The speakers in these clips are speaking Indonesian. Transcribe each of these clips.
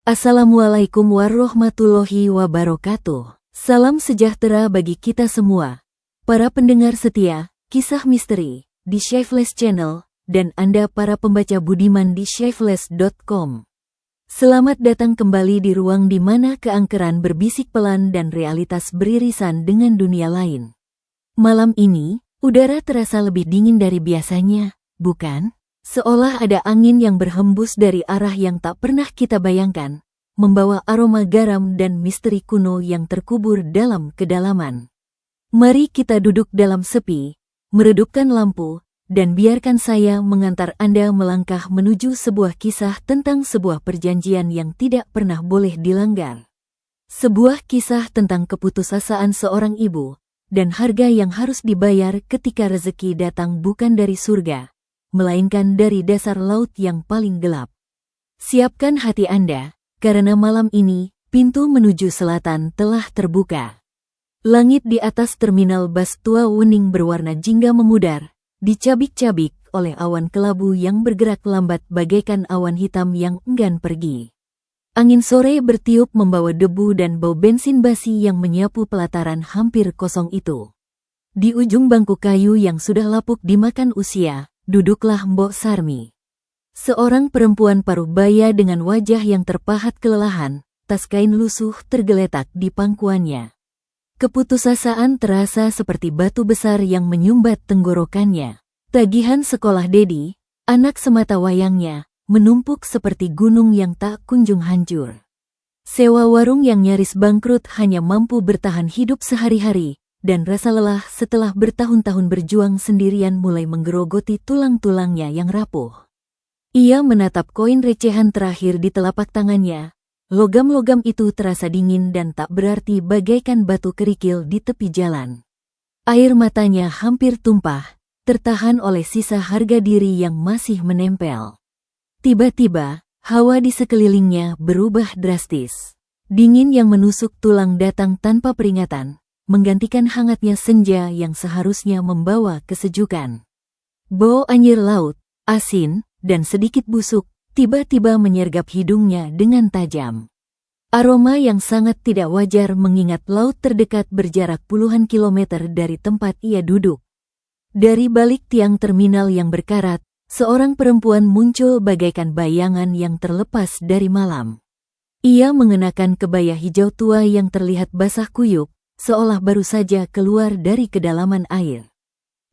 Assalamualaikum warahmatullahi wabarakatuh. Salam sejahtera bagi kita semua, para pendengar setia Kisah Misteri di Shyfeless Channel, dan Anda para pembaca budiman di shyfeless.com. Selamat datang kembali di ruang di mana keangkeran berbisik pelan dan realitas beririsan dengan dunia lain. Malam ini, udara terasa lebih dingin dari biasanya, bukan? Seolah ada angin yang berhembus dari arah yang tak pernah kita bayangkan, membawa aroma garam dan misteri kuno yang terkubur dalam kedalaman. Mari kita duduk dalam sepi, meredupkan lampu, dan biarkan saya mengantar Anda melangkah menuju sebuah kisah tentang sebuah perjanjian yang tidak pernah boleh dilanggar. Sebuah kisah tentang keputusasaan seorang ibu, dan harga yang harus dibayar ketika rezeki datang bukan dari surga, melainkan dari dasar laut yang paling gelap. Siapkan hati Anda, karena malam ini, pintu menuju selatan telah terbuka. Langit di atas terminal bas tua Wuning berwarna jingga memudar, dicabik-cabik oleh awan kelabu yang bergerak lambat bagaikan awan hitam yang enggan pergi. Angin sore bertiup membawa debu dan bau bensin basi yang menyapu pelataran hampir kosong itu. Di ujung bangku kayu yang sudah lapuk dimakan usia, duduklah Mbok Sarmi. Seorang perempuan paruh baya dengan wajah yang terpahat kelelahan, tas kain lusuh tergeletak di pangkuannya. Keputusasaan terasa seperti batu besar yang menyumbat tenggorokannya. Tagihan sekolah Dedi, anak semata wayangnya, menumpuk seperti gunung yang tak kunjung hancur. Sewa warung yang nyaris bangkrut hanya mampu bertahan hidup sehari-hari, dan rasa lelah setelah bertahun-tahun berjuang sendirian mulai menggerogoti tulang-tulangnya yang rapuh. Ia menatap koin recehan terakhir di telapak tangannya. Logam-logam itu terasa dingin dan tak berarti bagaikan batu kerikil di tepi jalan. Air matanya hampir tumpah, tertahan oleh sisa harga diri yang masih menempel. Tiba-tiba, hawa di sekelilingnya berubah drastis. Dingin yang menusuk tulang datang tanpa peringatan, menggantikan hangatnya senja yang seharusnya membawa kesejukan. Bau anyir laut, asin, dan sedikit busuk, tiba-tiba menyergap hidungnya dengan tajam. Aroma yang sangat tidak wajar mengingat laut terdekat berjarak puluhan kilometer dari tempat ia duduk. Dari balik tiang terminal yang berkarat, seorang perempuan muncul bagaikan bayangan yang terlepas dari malam. Ia mengenakan kebaya hijau tua yang terlihat basah kuyup, seolah baru saja keluar dari kedalaman air.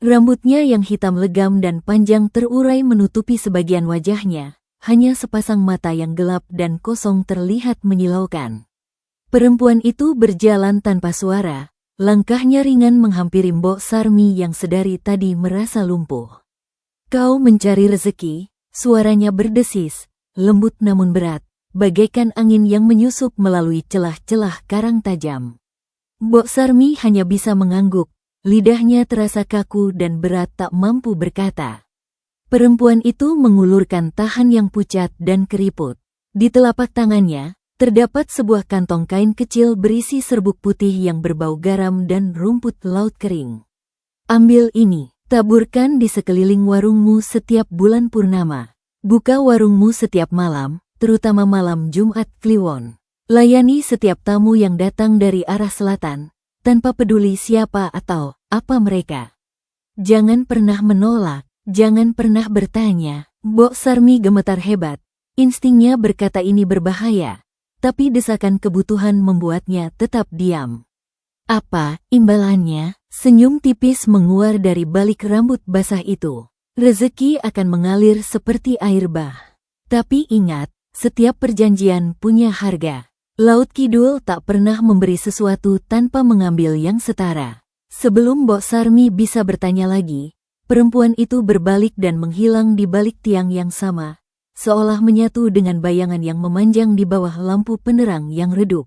Rambutnya yang hitam legam dan panjang terurai menutupi sebagian wajahnya, hanya sepasang mata yang gelap dan kosong terlihat menyilaukan. Perempuan itu berjalan tanpa suara, langkahnya ringan menghampiri Mbok Sarmi yang sedari tadi merasa lumpuh. "Kau mencari rezeki," suaranya berdesis, lembut namun berat, bagaikan angin yang menyusup melalui celah-celah karang tajam. Mbok Sarmi hanya bisa mengangguk, lidahnya terasa kaku dan berat tak mampu berkata. Perempuan itu mengulurkan tahan yang pucat dan keriput. Di telapak tangannya, terdapat sebuah kantong kain kecil berisi serbuk putih yang berbau garam dan rumput laut kering. "Ambil ini, taburkan di sekeliling warungmu setiap bulan purnama. Buka warungmu setiap malam, terutama malam Jumat Kliwon. Layani setiap tamu yang datang dari arah selatan, tanpa peduli siapa atau apa mereka. Jangan pernah menolak, jangan pernah bertanya." Mbok Sarmi gemetar hebat. Instingnya berkata ini berbahaya, tapi desakan kebutuhan membuatnya tetap diam. "Apa imbalannya?" Senyum tipis menguar dari balik rambut basah itu. "Rezeki akan mengalir seperti air bah. Tapi ingat, setiap perjanjian punya harga. Laut Kidul tak pernah memberi sesuatu tanpa mengambil yang setara." Sebelum Mbok Sarmi bisa bertanya lagi, perempuan itu berbalik dan menghilang di balik tiang yang sama, seolah menyatu dengan bayangan yang memanjang di bawah lampu penerang yang redup.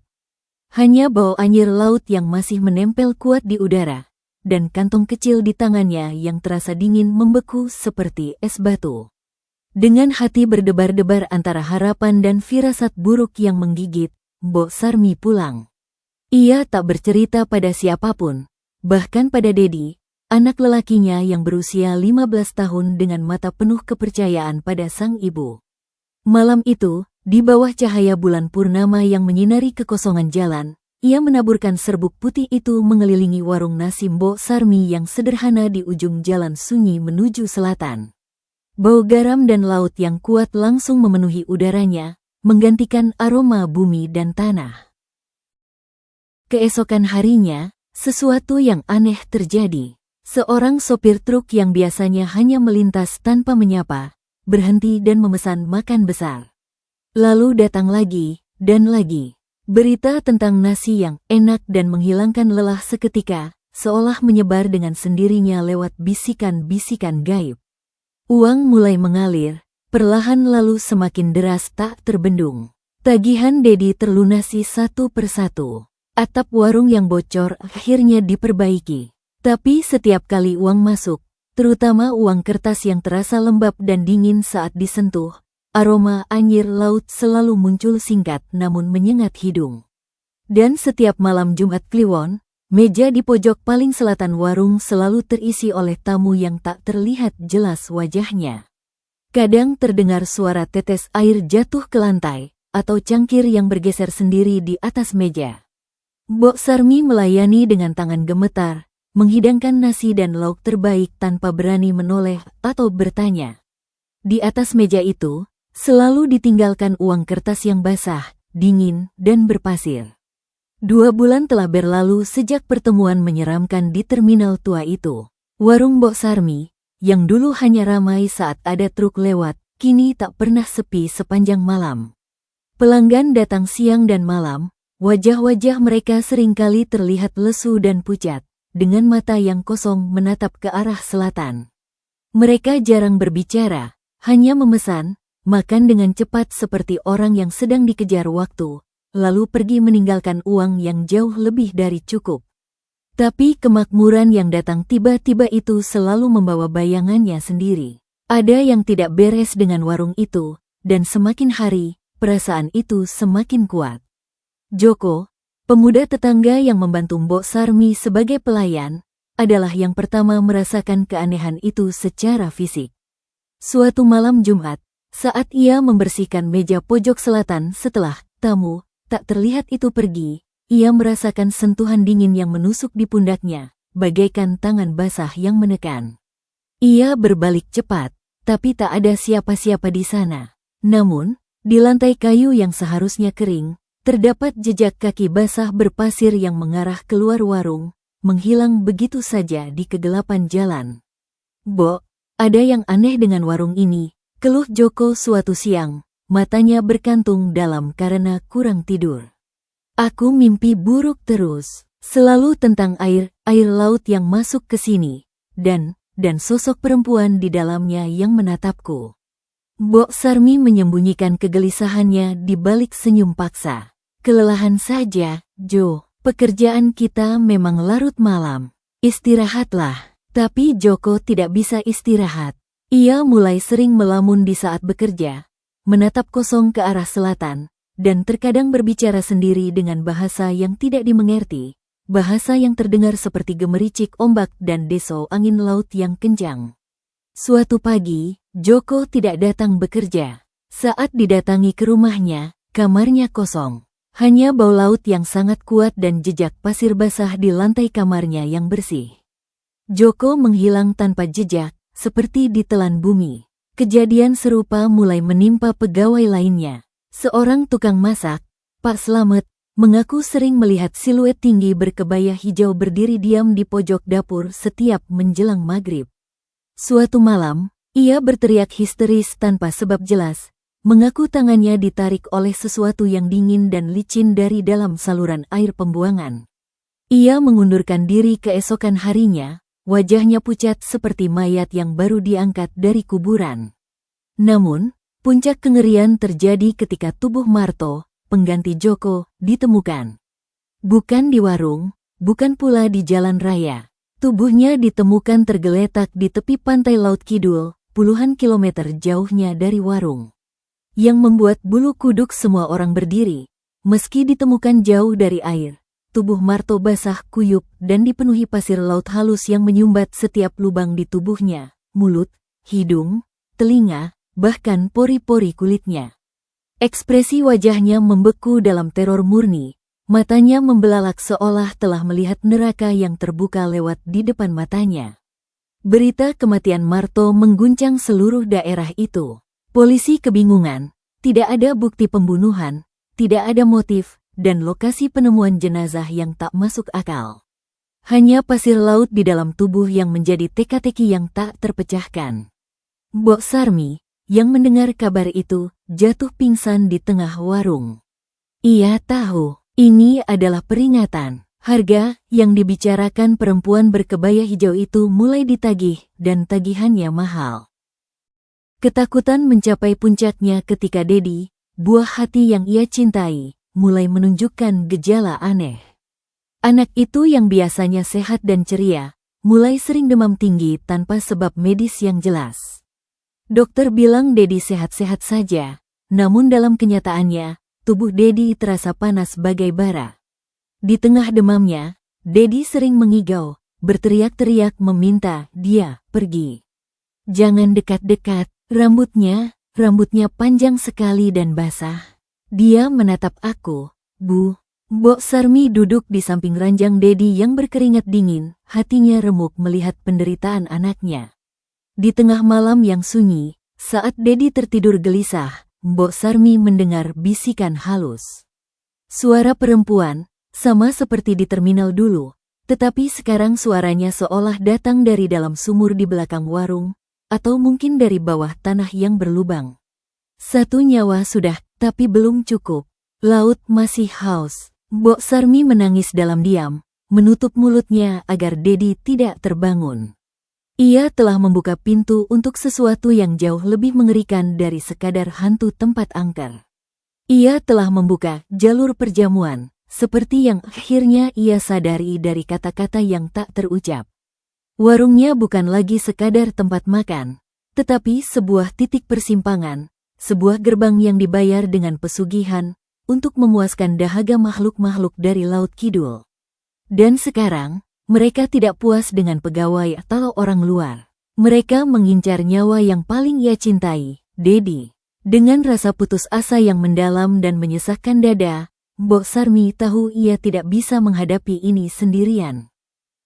Hanya bau anyir laut yang masih menempel kuat di udara, dan kantong kecil di tangannya yang terasa dingin membeku seperti es batu. Dengan hati berdebar-debar antara harapan dan firasat buruk yang menggigit, Mbok Sarmi pulang. Ia tak bercerita pada siapapun, bahkan pada Dedi, anak lelakinya yang berusia 15 tahun dengan mata penuh kepercayaan pada sang ibu. Malam itu, Di bawah cahaya bulan purnama yang menyinari kekosongan jalan, ia menaburkan serbuk putih itu mengelilingi warung nasi Mbok Sarmi yang sederhana di ujung jalan sunyi menuju selatan. Bau garam dan laut yang kuat langsung memenuhi udaranya, menggantikan aroma bumi dan tanah. Keesokan harinya, sesuatu yang aneh terjadi. Seorang sopir truk yang biasanya hanya melintas tanpa menyapa, berhenti dan memesan makan besar. Lalu datang lagi, dan lagi. Berita tentang nasi yang enak dan menghilangkan lelah seketika, seolah menyebar dengan sendirinya lewat bisikan-bisikan gaib. Uang mulai mengalir, perlahan lalu semakin deras tak terbendung. Tagihan Dedi terlunasi satu persatu. Atap warung yang bocor akhirnya diperbaiki. Tapi setiap kali uang masuk, terutama uang kertas yang terasa lembab dan dingin saat disentuh, aroma anyir laut selalu muncul singkat namun menyengat hidung. Dan setiap malam Jumat Kliwon, meja di pojok paling selatan warung selalu terisi oleh tamu yang tak terlihat jelas wajahnya. Kadang terdengar suara tetes air jatuh ke lantai, atau cangkir yang bergeser sendiri di atas meja. Mbok Sarmi melayani dengan tangan gemetar, menghidangkan nasi dan lauk terbaik tanpa berani menoleh atau bertanya. Di atas meja itu, selalu ditinggalkan uang kertas yang basah, dingin, dan berpasir. 2 bulan telah berlalu sejak pertemuan menyeramkan di terminal tua itu. Warung Mbok Sarmi, yang dulu hanya ramai saat ada truk lewat, kini tak pernah sepi sepanjang malam. Pelanggan datang siang dan malam, wajah-wajah mereka seringkali terlihat lesu dan pucat, dengan mata yang kosong menatap ke arah selatan. Mereka jarang berbicara, hanya memesan, makan dengan cepat seperti orang yang sedang dikejar waktu, lalu pergi meninggalkan uang yang jauh lebih dari cukup. Tapi kemakmuran yang datang tiba-tiba itu selalu membawa bayangannya sendiri. Ada yang tidak beres dengan warung itu, dan semakin hari, perasaan itu semakin kuat. Joko, pemuda tetangga yang membantu Mbok Sarmi sebagai pelayan, adalah yang pertama merasakan keanehan itu secara fisik. Suatu malam Jumat, saat ia membersihkan meja pojok selatan setelah tamu tak terlihat itu pergi, ia merasakan sentuhan dingin yang menusuk di pundaknya, bagaikan tangan basah yang menekan. Ia berbalik cepat, tapi tak ada siapa-siapa di sana. Namun, di lantai kayu yang seharusnya kering, terdapat jejak kaki basah berpasir yang mengarah keluar warung, menghilang begitu saja di kegelapan jalan. "Bok, ada yang aneh dengan warung ini," keluh Joko suatu siang, matanya berkantung dalam karena kurang tidur. "Aku mimpi buruk terus, selalu tentang air laut yang masuk ke sini, dan sosok perempuan di dalamnya yang menatapku." Mbok Sarmi menyembunyikan kegelisahannya di balik senyum paksa. "Kelelahan saja, Jo, pekerjaan kita memang larut malam. Istirahatlah." Tapi Joko tidak bisa istirahat. Ia mulai sering melamun di saat bekerja, menatap kosong ke arah selatan, dan terkadang berbicara sendiri dengan bahasa yang tidak dimengerti, bahasa yang terdengar seperti gemericik ombak dan desau angin laut yang kencang. Suatu pagi, Joko tidak datang bekerja. Saat didatangi ke rumahnya, kamarnya kosong. Hanya bau laut yang sangat kuat dan jejak pasir basah di lantai kamarnya yang bersih. Joko menghilang tanpa jejak, seperti ditelan bumi. Kejadian serupa mulai menimpa pegawai lainnya. Seorang tukang masak, Pak Slamet, mengaku sering melihat siluet tinggi berkebaya hijau berdiri diam di pojok dapur setiap menjelang maghrib. Suatu malam, ia berteriak histeris tanpa sebab jelas, mengaku tangannya ditarik oleh sesuatu yang dingin dan licin dari dalam saluran air pembuangan. Ia mengundurkan diri keesokan harinya, wajahnya pucat seperti mayat yang baru diangkat dari kuburan. Namun, puncak kengerian terjadi ketika tubuh Marto, pengganti Joko, ditemukan. Bukan di warung, bukan pula di jalan raya. Tubuhnya ditemukan tergeletak di tepi pantai Laut Kidul, puluhan kilometer jauhnya dari warung. Yang membuat bulu kuduk semua orang berdiri, meski ditemukan jauh dari air. Tubuh Marto basah kuyup dan dipenuhi pasir laut halus yang menyumbat setiap lubang di tubuhnya, mulut, hidung, telinga, bahkan pori-pori kulitnya. Ekspresi wajahnya membeku dalam teror murni, matanya membelalak seolah telah melihat neraka yang terbuka lewat di depan matanya. Berita kematian Marto mengguncang seluruh daerah itu. Polisi kebingungan, tidak ada bukti pembunuhan, tidak ada motif, dan lokasi penemuan jenazah yang tak masuk akal. Hanya pasir laut di dalam tubuh yang menjadi teka-teki yang tak terpecahkan. Mbok Sarmi, yang mendengar kabar itu, jatuh pingsan di tengah warung. Ia tahu, ini adalah peringatan. Harga yang dibicarakan perempuan berkebaya hijau itu mulai ditagih, dan tagihannya mahal. Ketakutan mencapai puncaknya ketika Dedi, buah hati yang ia cintai, mulai menunjukkan gejala aneh. Anak itu yang biasanya sehat dan ceria, mulai sering demam tinggi tanpa sebab medis yang jelas. Dokter bilang Dedi sehat-sehat saja, namun dalam kenyataannya, tubuh Dedi terasa panas bagai bara. Di tengah demamnya, Dedi sering mengigau, berteriak-teriak meminta dia pergi. Jangan dekat-dekat, rambutnya panjang sekali dan basah. Dia menatap aku, Bu. Mbok Sarmi duduk di samping ranjang Dedi yang berkeringat dingin, hatinya remuk melihat penderitaan anaknya. Di tengah malam yang sunyi, saat Dedi tertidur gelisah, Mbok Sarmi mendengar bisikan halus. Suara perempuan, sama seperti di terminal dulu, tetapi sekarang suaranya seolah datang dari dalam sumur di belakang warung, atau mungkin dari bawah tanah yang berlubang. Satu nyawa sudah, tapi belum cukup. Laut masih haus. Mbok Sarmi menangis dalam diam, menutup mulutnya agar Dedi tidak terbangun. Ia telah membuka pintu untuk sesuatu yang jauh lebih mengerikan dari sekadar hantu tempat angker. Ia telah membuka jalur perjamuan, seperti yang akhirnya ia sadari dari kata-kata yang tak terucap. Warungnya bukan lagi sekadar tempat makan, tetapi sebuah titik persimpangan, sebuah gerbang yang dibayar dengan pesugihan, untuk memuaskan dahaga makhluk-makhluk dari Laut Kidul. Dan sekarang, mereka tidak puas dengan pegawai atau orang luar. Mereka mengincar nyawa yang paling ia cintai, Dedi. Dengan rasa putus asa yang mendalam dan menyesakkan dada, Mbok Sarmi tahu ia tidak bisa menghadapi ini sendirian.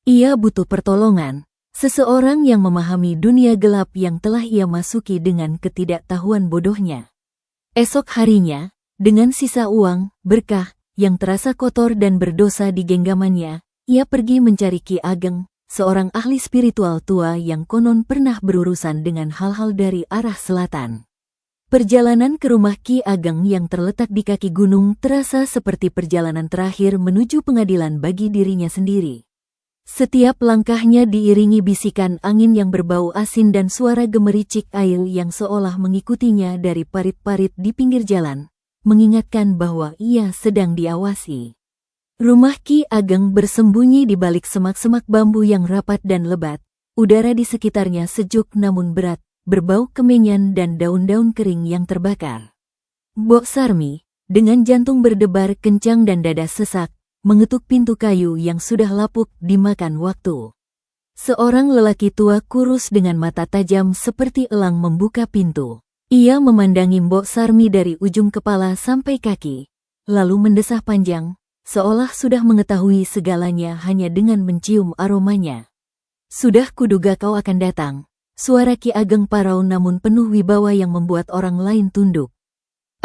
Ia butuh pertolongan, seseorang yang memahami dunia gelap yang telah ia masuki dengan ketidaktahuan bodohnya. Esok harinya, dengan sisa uang, berkah, yang terasa kotor dan berdosa di genggamannya, ia pergi mencari Ki Ageng, seorang ahli spiritual tua yang konon pernah berurusan dengan hal-hal dari arah selatan. Perjalanan ke rumah Ki Ageng yang terletak di kaki gunung terasa seperti perjalanan terakhir menuju pengadilan bagi dirinya sendiri. Setiap langkahnya diiringi bisikan angin yang berbau asin dan suara gemericik air yang seolah mengikutinya dari parit-parit di pinggir jalan, mengingatkan bahwa ia sedang diawasi. Rumah Ki Ageng bersembunyi di balik semak-semak bambu yang rapat dan lebat. Udara di sekitarnya sejuk namun berat, berbau kemenyan dan daun-daun kering yang terbakar. Mbok Sarmi, dengan jantung berdebar kencang dan dada sesak, mengetuk pintu kayu yang sudah lapuk dimakan waktu. Seorang lelaki tua kurus dengan mata tajam seperti elang membuka pintu. Ia memandangi Mbok Sarmi dari ujung kepala sampai kaki, lalu mendesah panjang, seolah sudah mengetahui segalanya hanya dengan mencium aromanya. Sudah kuduga kau akan datang. Suara Ki Ageng parau namun penuh wibawa yang membuat orang lain tunduk.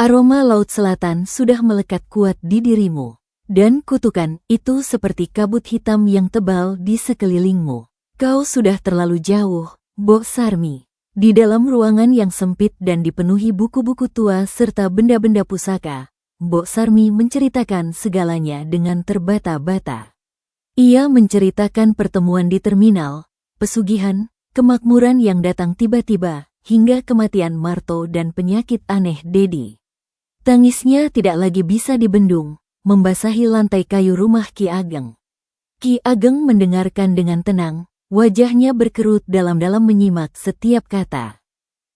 Aroma laut selatan sudah melekat kuat di dirimu. Dan kutukan itu seperti kabut hitam yang tebal di sekelilingmu. Kau sudah terlalu jauh, Mbok Sarmi. Di dalam ruangan yang sempit dan dipenuhi buku-buku tua serta benda-benda pusaka, Mbok Sarmi menceritakan segalanya dengan terbata-bata. Ia menceritakan pertemuan di terminal, pesugihan, kemakmuran yang datang tiba-tiba, hingga kematian Marto dan penyakit aneh Dedi. Tangisnya tidak lagi bisa dibendung, membasahi lantai kayu rumah Ki Ageng. Ki Ageng mendengarkan dengan tenang, wajahnya berkerut dalam-dalam menyimak setiap kata.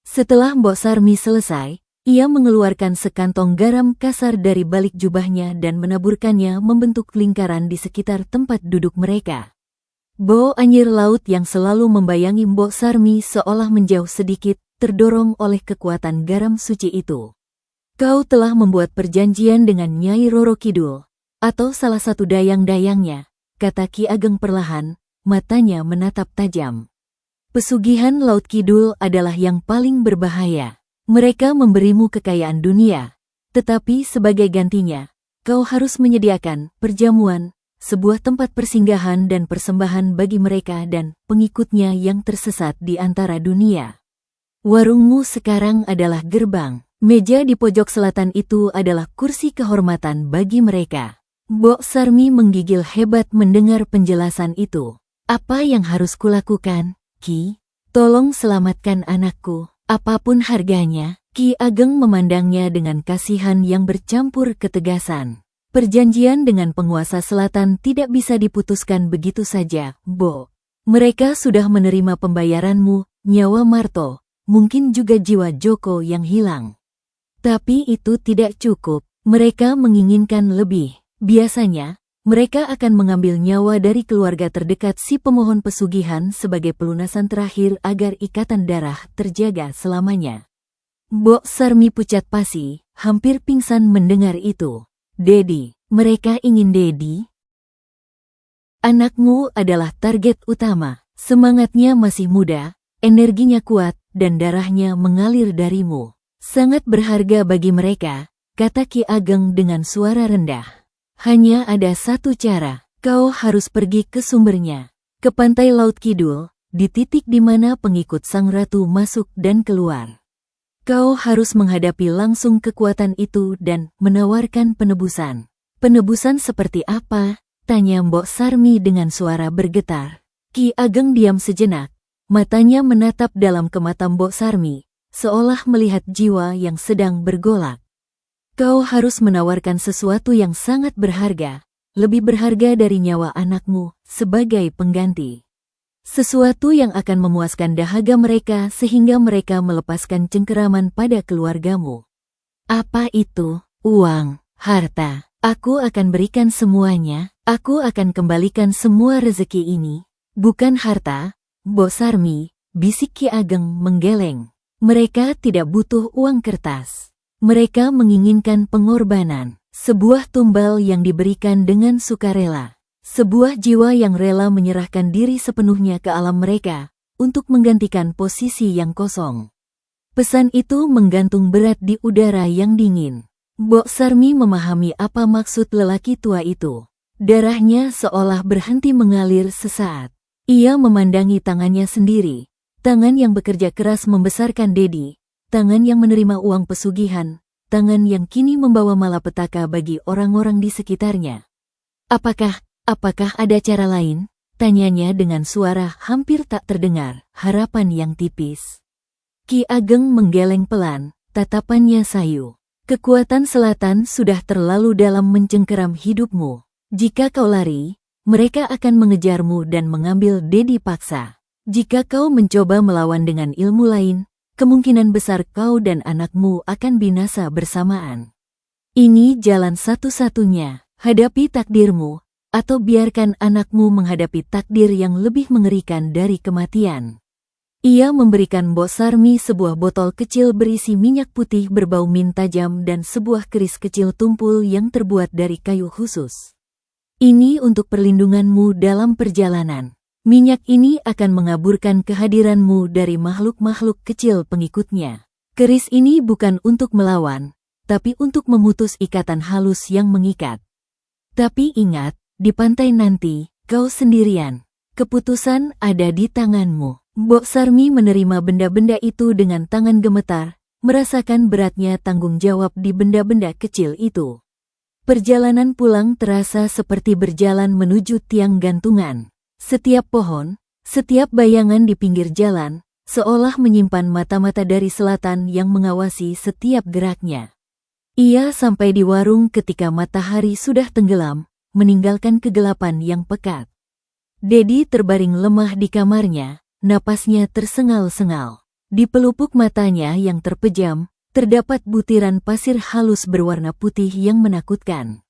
Setelah Mbok Sarmi selesai, ia mengeluarkan sekantong garam kasar dari balik jubahnya dan menaburkannya membentuk lingkaran di sekitar tempat duduk mereka. Bau anyir laut yang selalu membayangi Mbok Sarmi seolah menjauh sedikit, terdorong oleh kekuatan garam suci itu. Kau telah membuat perjanjian dengan Nyai Roro Kidul, atau salah satu dayang-dayangnya, kata Ki Ageng perlahan, matanya menatap tajam. Pesugihan Laut Kidul adalah yang paling berbahaya. Mereka memberimu kekayaan dunia, tetapi sebagai gantinya, kau harus menyediakan perjamuan, sebuah tempat persinggahan dan persembahan bagi mereka dan pengikutnya yang tersesat di antara dunia. Warungmu sekarang adalah gerbang. Meja di pojok selatan itu adalah kursi kehormatan bagi mereka. Mbok Sarmi menggigil hebat mendengar penjelasan itu. Apa yang harus kulakukan, Ki? Tolong selamatkan anakku, apapun harganya. Ki Ageng memandangnya dengan kasihan yang bercampur ketegasan. Perjanjian dengan penguasa selatan tidak bisa diputuskan begitu saja, Bo. Mereka sudah menerima pembayaranmu, nyawa Marto, mungkin juga jiwa Joko yang hilang. Tapi itu tidak cukup, mereka menginginkan lebih. Biasanya, mereka akan mengambil nyawa dari keluarga terdekat si pemohon pesugihan sebagai pelunasan terakhir agar ikatan darah terjaga selamanya. Mbok Sarmi pucat pasi, hampir pingsan mendengar itu. Dedi, mereka ingin Dedi? Anakmu adalah target utama, semangatnya masih muda, energinya kuat, dan darahnya mengalir darimu. Sangat berharga bagi mereka, kata Ki Ageng dengan suara rendah. Hanya ada satu cara, kau harus pergi ke sumbernya, ke pantai Laut Kidul, di titik di mana pengikut sang ratu masuk dan keluar. Kau harus menghadapi langsung kekuatan itu dan menawarkan penebusan. Penebusan seperti apa? Tanya Mbok Sarmi dengan suara bergetar. Ki Ageng diam sejenak, matanya menatap dalam ke mata Mbok Sarmi, seolah melihat jiwa yang sedang bergolak. Kau harus menawarkan sesuatu yang sangat berharga, lebih berharga dari nyawa anakmu, sebagai pengganti. Sesuatu yang akan memuaskan dahaga mereka sehingga mereka melepaskan cengkeraman pada keluargamu. Apa itu? Uang, harta. Aku akan berikan semuanya, aku akan kembalikan semua rezeki ini. Bukan harta, Mbok Sarmi, bisik Ki Ageng menggeleng. Mereka tidak butuh uang kertas. Mereka menginginkan pengorbanan, sebuah tumbal yang diberikan dengan sukarela. Sebuah jiwa yang rela menyerahkan diri sepenuhnya ke alam mereka, untuk menggantikan posisi yang kosong. Pesan itu menggantung berat di udara yang dingin. Mbok Sarmi memahami apa maksud lelaki tua itu. Darahnya seolah berhenti mengalir sesaat. Ia memandangi tangannya sendiri. Tangan yang bekerja keras membesarkan Dedi, tangan yang menerima uang pesugihan, tangan yang kini membawa malapetaka bagi orang-orang di sekitarnya. Apakah ada cara lain? Tanyanya dengan suara hampir tak terdengar, harapan yang tipis. Ki Ageng menggeleng pelan, tatapannya sayu. Kekuatan selatan sudah terlalu dalam mencengkeram hidupmu. Jika kau lari, mereka akan mengejarmu dan mengambil Dedi paksa. Jika kau mencoba melawan dengan ilmu lain, kemungkinan besar kau dan anakmu akan binasa bersamaan. Ini jalan satu-satunya, hadapi takdirmu, atau biarkan anakmu menghadapi takdir yang lebih mengerikan dari kematian. Ia memberikan Mbok Sarmi sebuah botol kecil berisi minyak putih berbau mint tajam dan sebuah keris kecil tumpul yang terbuat dari kayu khusus. Ini untuk perlindunganmu dalam perjalanan. Minyak ini akan mengaburkan kehadiranmu dari makhluk-makhluk kecil pengikutnya. Keris ini bukan untuk melawan, tapi untuk memutus ikatan halus yang mengikat. Tapi ingat, di pantai nanti, kau sendirian. Keputusan ada di tanganmu. Mbok Sarmi menerima benda-benda itu dengan tangan gemetar, merasakan beratnya tanggung jawab di benda-benda kecil itu. Perjalanan pulang terasa seperti berjalan menuju tiang gantungan. Setiap pohon, setiap bayangan di pinggir jalan, seolah menyimpan mata-mata dari selatan yang mengawasi setiap geraknya. Ia sampai di warung ketika matahari sudah tenggelam, meninggalkan kegelapan yang pekat. Dedi terbaring lemah di kamarnya, napasnya tersengal-sengal. Di pelupuk matanya yang terpejam, terdapat butiran pasir halus berwarna putih yang menakutkan.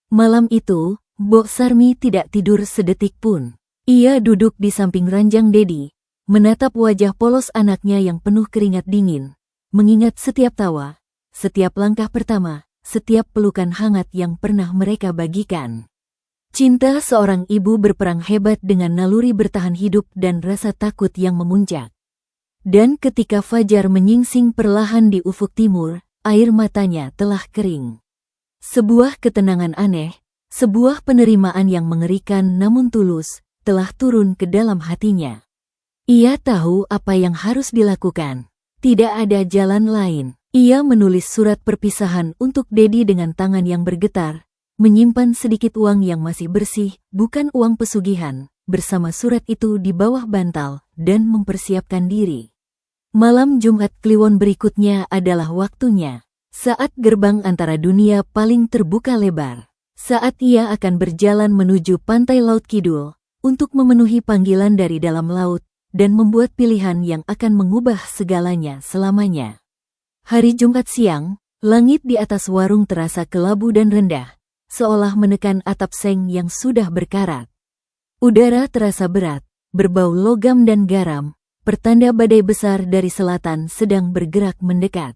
Malam itu, Mbok Sarmi tidak tidur sedetik pun. Ia duduk di samping ranjang Dedi, menatap wajah polos anaknya yang penuh keringat dingin, mengingat setiap tawa, setiap langkah pertama, setiap pelukan hangat yang pernah mereka bagikan. Cinta seorang ibu berperang hebat dengan naluri bertahan hidup dan rasa takut yang memuncak. Dan ketika fajar menyingsing perlahan di ufuk timur, air matanya telah kering. Sebuah ketenangan aneh, sebuah penerimaan yang mengerikan namun tulus, telah turun ke dalam hatinya. Ia tahu apa yang harus dilakukan. Tidak ada jalan lain. Ia menulis surat perpisahan untuk Dedi dengan tangan yang bergetar, menyimpan sedikit uang yang masih bersih, bukan uang pesugihan, bersama surat itu di bawah bantal, dan mempersiapkan diri. Malam Jumat Kliwon berikutnya adalah waktunya. Saat gerbang antara dunia paling terbuka lebar. Saat ia akan berjalan menuju pantai Laut Kidul, untuk memenuhi panggilan dari dalam laut, dan membuat pilihan yang akan mengubah segalanya selamanya. Hari Jumat siang, langit di atas warung terasa kelabu dan rendah, seolah menekan atap seng yang sudah berkarat. Udara terasa berat, berbau logam dan garam, pertanda badai besar dari selatan sedang bergerak mendekat.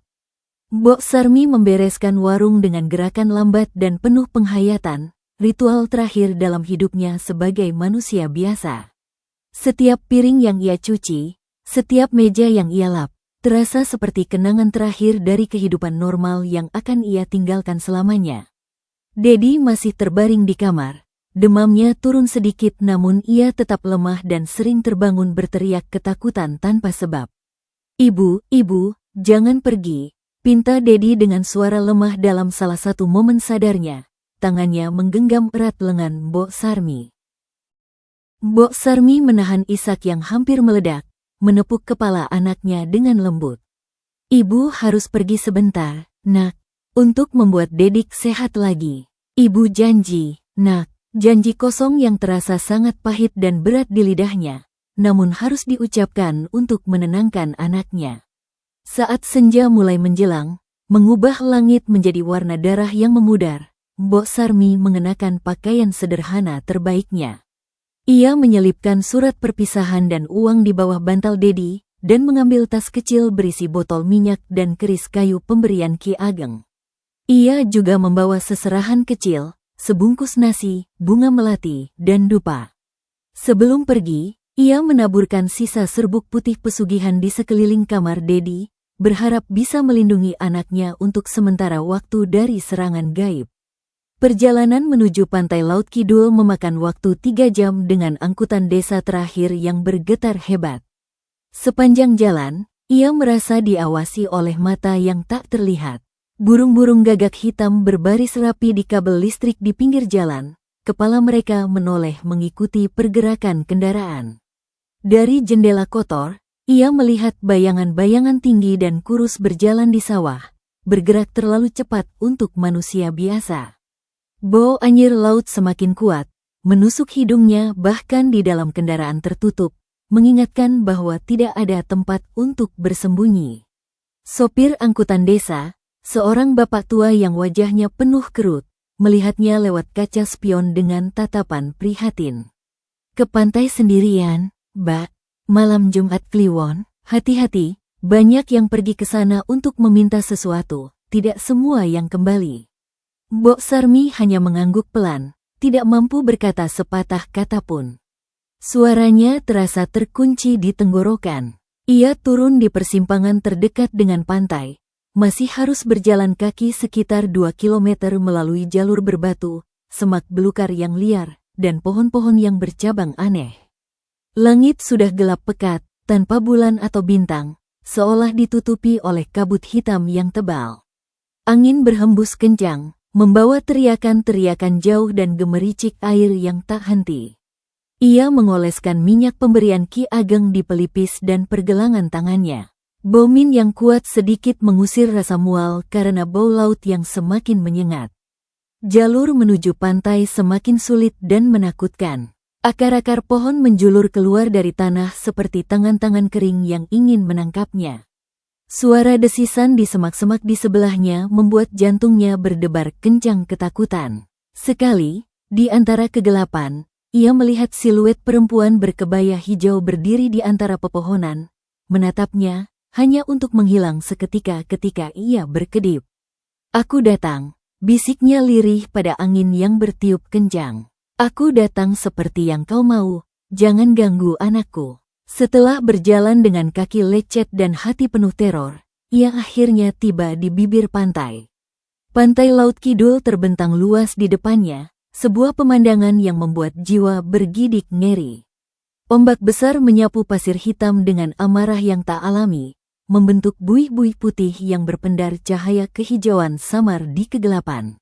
Mbok Sarmi membereskan warung dengan gerakan lambat dan penuh penghayatan, ritual terakhir dalam hidupnya sebagai manusia biasa. Setiap piring yang ia cuci, setiap meja yang ia lap, terasa seperti kenangan terakhir dari kehidupan normal yang akan ia tinggalkan selamanya. Dedi masih terbaring di kamar. Demamnya turun sedikit namun ia tetap lemah dan sering terbangun berteriak ketakutan tanpa sebab. "Ibu, ibu, jangan pergi," pinta Dedi dengan suara lemah dalam salah satu momen sadarnya. Tangannya menggenggam erat lengan Mbok Sarmi. Mbok Sarmi menahan isak yang hampir meledak, menepuk kepala anaknya dengan lembut. "Ibu harus pergi sebentar, nak, untuk membuat Dedik sehat lagi. Ibu janji, nak." Janji kosong yang terasa sangat pahit dan berat di lidahnya, namun harus diucapkan untuk menenangkan anaknya. Saat senja mulai menjelang, mengubah langit menjadi warna darah yang memudar, Mbok Sarmi mengenakan pakaian sederhana terbaiknya. Ia menyelipkan surat perpisahan dan uang di bawah bantal Dedi, dan mengambil tas kecil berisi botol minyak dan keris kayu pemberian Ki Ageng. Ia juga membawa seserahan kecil, sebungkus nasi, bunga melati, dan dupa. Sebelum pergi, ia menaburkan sisa serbuk putih pesugihan di sekeliling kamar Dedi, berharap bisa melindungi anaknya untuk sementara waktu dari serangan gaib. Perjalanan menuju pantai Laut Kidul memakan waktu 3 jam dengan angkutan desa terakhir yang bergetar hebat. Sepanjang jalan, ia merasa diawasi oleh mata yang tak terlihat. Burung-burung gagak hitam berbaris rapi di kabel listrik di pinggir jalan, kepala mereka menoleh mengikuti pergerakan kendaraan. Dari jendela kotor, ia melihat bayangan-bayangan tinggi dan kurus berjalan di sawah, bergerak terlalu cepat untuk manusia biasa. Bau anyir laut semakin kuat, menusuk hidungnya bahkan di dalam kendaraan tertutup, mengingatkan bahwa tidak ada tempat untuk bersembunyi. Sopir angkutan desa, seorang bapak tua yang wajahnya penuh kerut, melihatnya lewat kaca spion dengan tatapan prihatin. "Ke pantai sendirian, Mbak? Malam Jumat Kliwon, hati-hati, banyak yang pergi ke sana untuk meminta sesuatu, tidak semua yang kembali." Mbok Sarmi hanya mengangguk pelan, tidak mampu berkata sepatah kata pun. Suaranya terasa terkunci di tenggorokan. Ia turun di persimpangan terdekat dengan pantai. Masih harus berjalan kaki sekitar 2 kilometer melalui jalur berbatu, semak belukar yang liar, dan pohon-pohon yang bercabang aneh. Langit sudah gelap pekat, tanpa bulan atau bintang, seolah ditutupi oleh kabut hitam yang tebal. Angin berhembus kencang, membawa teriakan-teriakan jauh dan gemericik air yang tak henti. Ia mengoleskan minyak pemberian Ki Ageng di pelipis dan pergelangan tangannya. Bau min yang kuat sedikit mengusir rasa mual karena bau laut yang semakin menyengat. Jalur menuju pantai semakin sulit dan menakutkan. Akar-akar pohon menjulur keluar dari tanah seperti tangan-tangan kering yang ingin menangkapnya. Suara desisan di semak-semak di sebelahnya membuat jantungnya berdebar kencang ketakutan. Sekali, di antara kegelapan, ia melihat siluet perempuan berkebaya hijau berdiri di antara pepohonan, menatapnya, hanya untuk menghilang seketika ketika ia berkedip. Aku datang, bisiknya lirih pada angin yang bertiup kencang. Aku datang seperti yang kau mau, jangan ganggu anakku. Setelah berjalan dengan kaki lecet dan hati penuh teror, ia akhirnya tiba di bibir pantai. Pantai Laut Kidul terbentang luas di depannya, sebuah pemandangan yang membuat jiwa bergidik ngeri. Ombak besar menyapu pasir hitam dengan amarah yang tak alami, membentuk buih-buih putih yang berpendar cahaya kehijauan samar di kegelapan.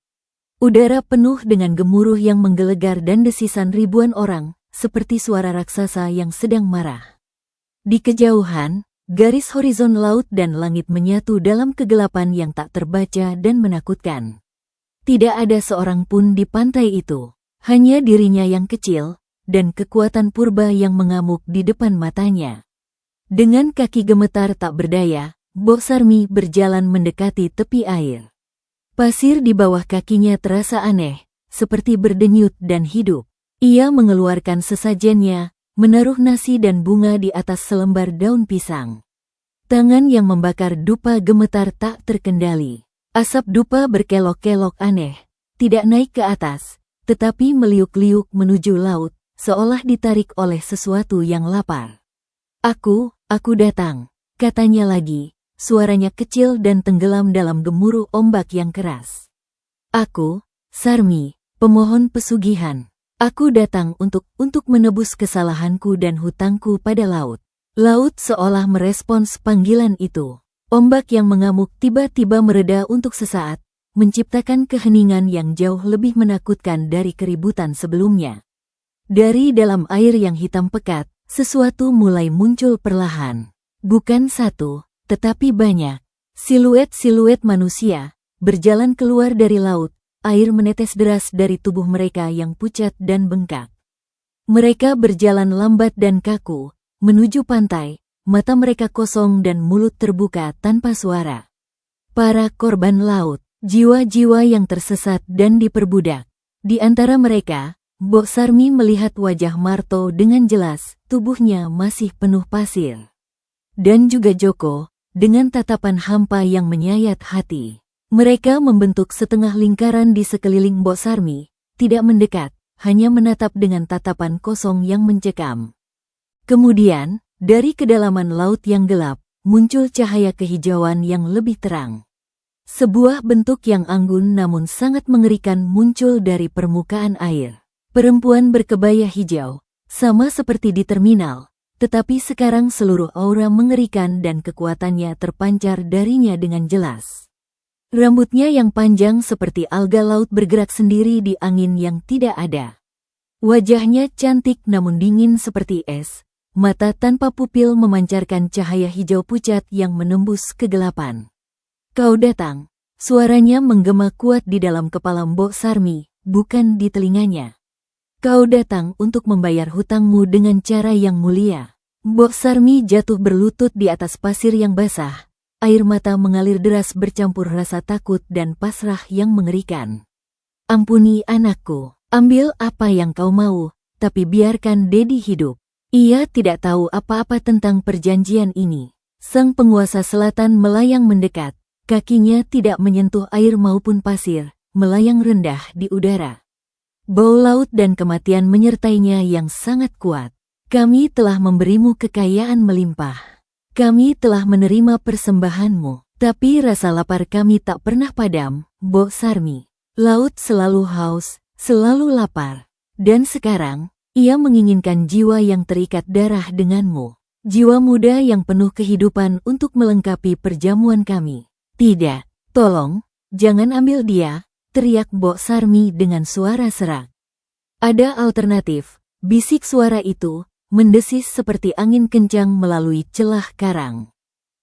Udara penuh dengan gemuruh yang menggelegar dan desisan ribuan orang, seperti suara raksasa yang sedang marah. Di kejauhan, garis horizon laut dan langit menyatu dalam kegelapan yang tak terbaca dan menakutkan. Tidak ada seorang pun di pantai itu, hanya dirinya yang kecil, dan kekuatan purba yang mengamuk di depan matanya. Dengan kaki gemetar tak berdaya, Mbok Sarmi berjalan mendekati tepi air. Pasir di bawah kakinya terasa aneh, seperti berdenyut dan hidup. Ia mengeluarkan sesajennya, menaruh nasi dan bunga di atas selembar daun pisang. Tangan yang membakar dupa gemetar tak terkendali. Asap dupa berkelok-kelok aneh, tidak naik ke atas, tetapi meliuk-liuk menuju laut, seolah ditarik oleh sesuatu yang lapar. Aku datang, katanya lagi, suaranya kecil dan tenggelam dalam gemuruh ombak yang keras. Aku, Sarmi, pemohon pesugihan. Aku datang untuk menebus kesalahanku dan hutangku pada laut. Laut seolah merespons panggilan itu. Ombak yang mengamuk tiba-tiba mereda untuk sesaat, menciptakan keheningan yang jauh lebih menakutkan dari keributan sebelumnya. Dari dalam air yang hitam pekat, sesuatu mulai muncul perlahan. Bukan satu, tetapi banyak. Siluet-siluet manusia berjalan keluar dari laut. Air menetes deras dari tubuh mereka yang pucat dan bengkak. Mereka berjalan lambat dan kaku, menuju pantai, mata mereka kosong dan mulut terbuka tanpa suara. Para korban laut, jiwa-jiwa yang tersesat dan diperbudak. Di antara mereka, Mbok Sarmi melihat wajah Marto dengan jelas, tubuhnya masih penuh pasir. Dan juga Joko, dengan tatapan hampa yang menyayat hati. Mereka membentuk setengah lingkaran di sekeliling Mbok Sarmi, tidak mendekat, hanya menatap dengan tatapan kosong yang mencekam. Kemudian, dari kedalaman laut yang gelap, muncul cahaya kehijauan yang lebih terang. Sebuah bentuk yang anggun namun sangat mengerikan muncul dari permukaan air. Perempuan berkebaya hijau, sama seperti di terminal, tetapi sekarang seluruh aura mengerikan dan kekuatannya terpancar darinya dengan jelas. Rambutnya yang panjang seperti alga laut bergerak sendiri di angin yang tidak ada. Wajahnya cantik namun dingin seperti es, mata tanpa pupil memancarkan cahaya hijau pucat yang menembus kegelapan. Kau datang, suaranya menggema kuat di dalam kepala Mbok Sarmi, bukan di telinganya. Kau datang untuk membayar hutangmu dengan cara yang mulia. Mbok Sarmi jatuh berlutut di atas pasir yang basah. Air mata mengalir deras bercampur rasa takut dan pasrah yang mengerikan. Ampuni anakku, ambil apa yang kau mau, tapi biarkan Dedi hidup. Ia tidak tahu apa-apa tentang perjanjian ini. Sang penguasa selatan melayang mendekat, kakinya tidak menyentuh air maupun pasir, melayang rendah di udara. Bau laut dan kematian menyertainya yang sangat kuat. Kami telah memberimu kekayaan melimpah. Kami telah menerima persembahanmu, tapi rasa lapar kami tak pernah padam, Mbok Sarmi. Laut selalu haus, selalu lapar. Dan sekarang, ia menginginkan jiwa yang terikat darah denganmu. Jiwa muda yang penuh kehidupan untuk melengkapi perjamuan kami. Tidak, tolong, jangan ambil dia, teriak Mbok Sarmi dengan suara serak. Ada alternatif, bisik suara itu, mendesis seperti angin kencang melalui celah karang.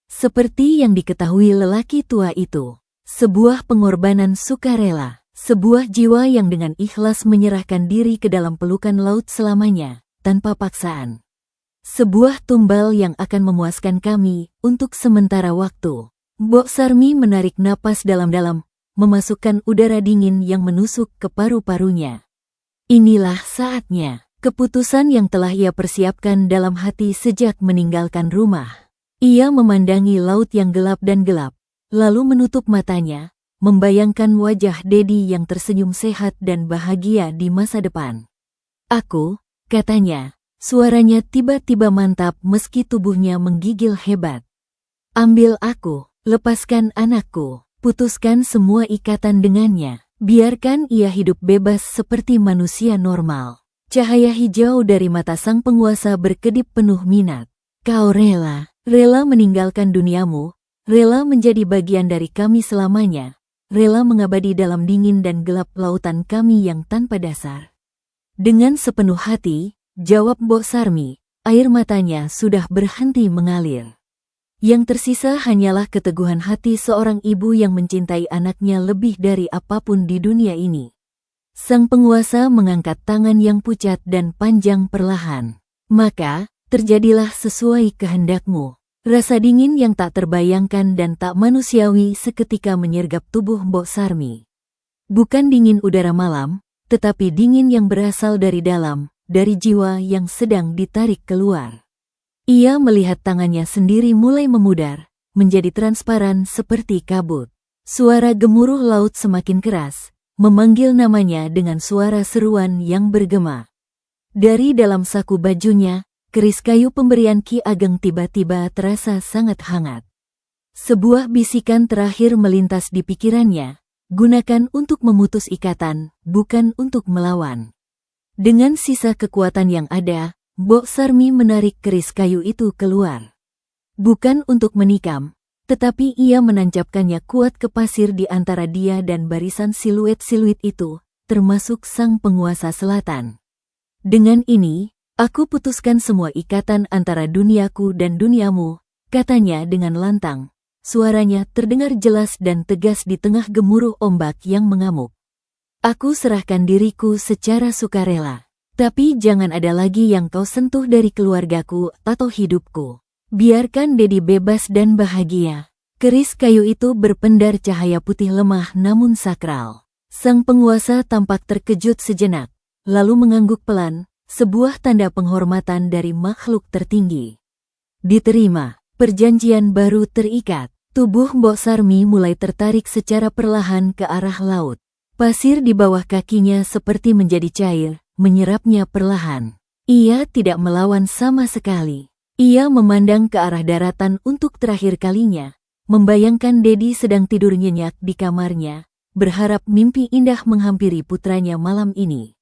Seperti yang diketahui lelaki tua itu, sebuah pengorbanan sukarela, sebuah jiwa yang dengan ikhlas menyerahkan diri ke dalam pelukan laut selamanya, tanpa paksaan. Sebuah tumbal yang akan memuaskan kami untuk sementara waktu. Mbok Sarmi menarik napas dalam-dalam, memasukkan udara dingin yang menusuk ke paru-parunya. Inilah saatnya. Keputusan yang telah ia persiapkan dalam hati sejak meninggalkan rumah. Ia memandangi laut yang gelap dan gelap, lalu menutup matanya, membayangkan wajah Dedi yang tersenyum sehat dan bahagia di masa depan. "Aku," katanya, suaranya tiba-tiba mantap meski tubuhnya menggigil hebat. "Ambil aku, lepaskan anakku, putuskan semua ikatan dengannya. Biarkan ia hidup bebas seperti manusia normal." Cahaya hijau dari mata sang penguasa berkedip penuh minat. "Kau rela meninggalkan duniamu, rela menjadi bagian dari kami selamanya, rela mengabadi dalam dingin dan gelap lautan kami yang tanpa dasar." Dengan sepenuh hati, jawab Mbok Sarmi, air matanya sudah berhenti mengalir. Yang tersisa hanyalah keteguhan hati seorang ibu yang mencintai anaknya lebih dari apapun di dunia ini. Sang penguasa mengangkat tangan yang pucat dan panjang perlahan. "Maka, terjadilah sesuai kehendakmu." Rasa dingin yang tak terbayangkan dan tak manusiawi seketika menyergap tubuh Mbok Sarmi. Bukan dingin udara malam, tetapi dingin yang berasal dari dalam, dari jiwa yang sedang ditarik keluar. Ia melihat tangannya sendiri mulai memudar, menjadi transparan seperti kabut. Suara gemuruh laut semakin keras, memanggil namanya dengan suara seruan yang bergema. Dari dalam saku bajunya, keris kayu pemberian Ki Ageng tiba-tiba terasa sangat hangat. Sebuah bisikan terakhir melintas di pikirannya, "Gunakan untuk memutus ikatan, bukan untuk melawan." Dengan sisa kekuatan yang ada, Mbok Sarmi menarik keris kayu itu keluar. Bukan untuk menikam, tetapi ia menancapkannya kuat ke pasir di antara dia dan barisan siluet-siluet itu, termasuk sang penguasa selatan. "Dengan ini, aku putuskan semua ikatan antara duniaku dan duniamu," katanya dengan lantang. Suaranya terdengar jelas dan tegas di tengah gemuruh ombak yang mengamuk. "Aku serahkan diriku secara sukarela. Tapi jangan ada lagi yang kau sentuh dari keluargaku atau hidupku. Biarkan Dedi bebas dan bahagia." Keris kayu itu berpendar cahaya putih lemah namun sakral. Sang penguasa tampak terkejut sejenak, lalu mengangguk pelan, sebuah tanda penghormatan dari makhluk tertinggi. "Diterima, perjanjian baru terikat." Tubuh Mbok Sarmi mulai tertarik secara perlahan ke arah laut. Pasir di bawah kakinya seperti menjadi cair, menyerapnya perlahan. Ia tidak melawan sama sekali. Ia memandang ke arah daratan untuk terakhir kalinya, membayangkan Dedi sedang tidur nyenyak di kamarnya, berharap mimpi indah menghampiri putranya malam ini.